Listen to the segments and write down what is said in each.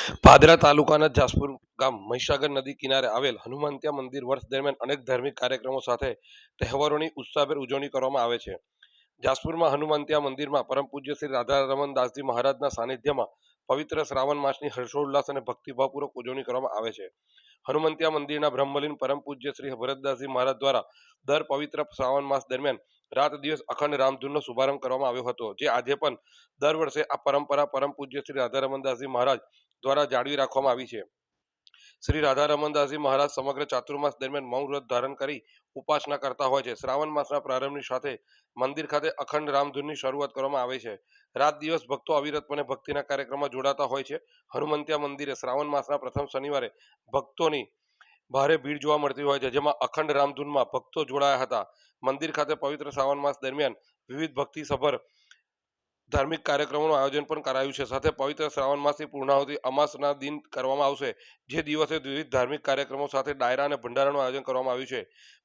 પાદરા તાલુકાના જાસપુર ગામ મહીસાગર નદી કિનારે આવેલ હનુમંતિયા મંદિર વર્ષ દરમિયાન અનેક ધાર્મિક કાર્યક્રમો સાથે તહેવારોની ઉત્સાહભેર ઉજવણી કરવામાં આવે છે. જાસપુરમાં હનુમંતિયા મંદિરમાં પરમ પૂજ્ય શ્રી રાધારમણ દાસજી મહારાજના સાનિધ્યમાં પવિત્ર શ્રાવણ માસની હર્ષોલ્લાસ અને ભક્તિભાવપૂર્વક ઉજવણી કરવામાં આવે છે. હનુમંતિયા મંદિરના બ્રહ્મલીન પરમ પૂજ્ય શ્રી ભરતદાસજી મહારાજ દ્વારા દર પવિત્ર શ્રાવણ માસ દરમિયાન રાત દિવસ અખંડ રામધૂનનો શુભારંભ કરવામાં આવ્યો હતો, જે આજે પણ દર વર્ષે આ પરંપરા પરમ પૂજ્ય શ્રી રાધારમણદાસજી મહારાજ દ્વારા જાળવી રાખવામાં આવી છે. શ્રી રાધારમણદાસજી મહારાજ સમગ્ર ચાતુર્માસ દરમિયાન મૌન વ્રત ધારણ કરી ઉપાસના કરતા હોય છે. શ્રાવણ માસના પ્રારંભની સાથે મંદિર ખાતે અખંડ રામધૂનની શરૂઆત કરવામાં આવે છે. રાત દિવસ ભક્તો અવિરતપણે ભક્તિના કાર્યક્રમમાં જોડાતા હોય છે. હનુમંતિયા મંદિરે શ્રાવણ માસના પ્રથમ શનિવારે ભક્તોની ભારે ભીડ જોવા મળતી હોય છે, જેમાં અખંડ રામધૂનમાં ભક્તો જોડાયા હતા. મંદિર ખાતે પવિત્ર શ્રાવણ માસ દરમિયાન વિવિધ ભક્તિસભર ધાર્મિક કાર્યક્રમોનું આયોજન પણ કરાયું છે. સાથે પવિત્ર શ્રાવણ માસની પૂર્ણાહુતિ અમાસના દિન કરવામાં આવશે, જે દિવસે વિવિધ ધાર્મિક કાર્યક્રમો સાથે ડાયરા અને ભંડારાનું આયોજન કરવામાં આવ્યું છે.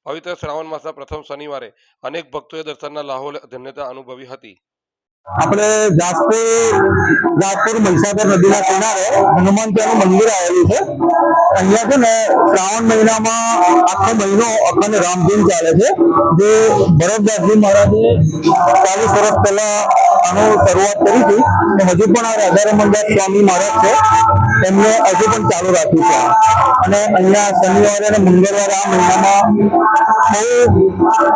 પવિત્ર શ્રાવણ માસના પ્રથમ શનિવારે અનેક ભક્તોએ દર્શનના લાહો ધન્યતા અનુભવી હતી. આપણે જાસપુર મહીસાગર નદીના કિનારે હનુમંતિયાનું મંદિર આવેલું છે. અહીંયા છે ને શ્રાવણ મહિનામાં આખો મહિનો અખંડ રામધૂન ચાલે છે, જે ભરતદાસજી મહારાજે 40 વર્ષ પહેલા આનો શરૂઆત કરી હતી. હજુ પણ આ રાધારમણદાસ સ્વામી મહારાજ છે, એમને હજુ પણ ચાલુ રાખ્યું છે. અને અહીંયા શનિવારે અને મંગળવારે આ મહિનામાં બહુ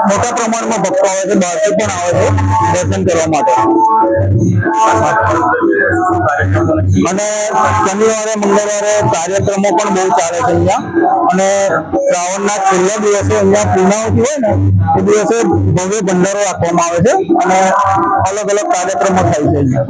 મોટા પ્રમાણમાં ભક્તો આવે છે, બહારથી પણ આવે છે દર્શન કરવા માટે. અને શનિવારે મંગળવારે કાર્યક્રમો પણ બહુ ચાલે છે અહીંયા. અને શ્રાવણના છેલ્લા દિવસે અહીંયા પૂર્ણાહુતિ હોય ને એ દિવસે ભવ્ય ભંડારો રાખવામાં આવે છે અને અલગ અલગ કાર્યક્રમો થાય છે અહીંયા.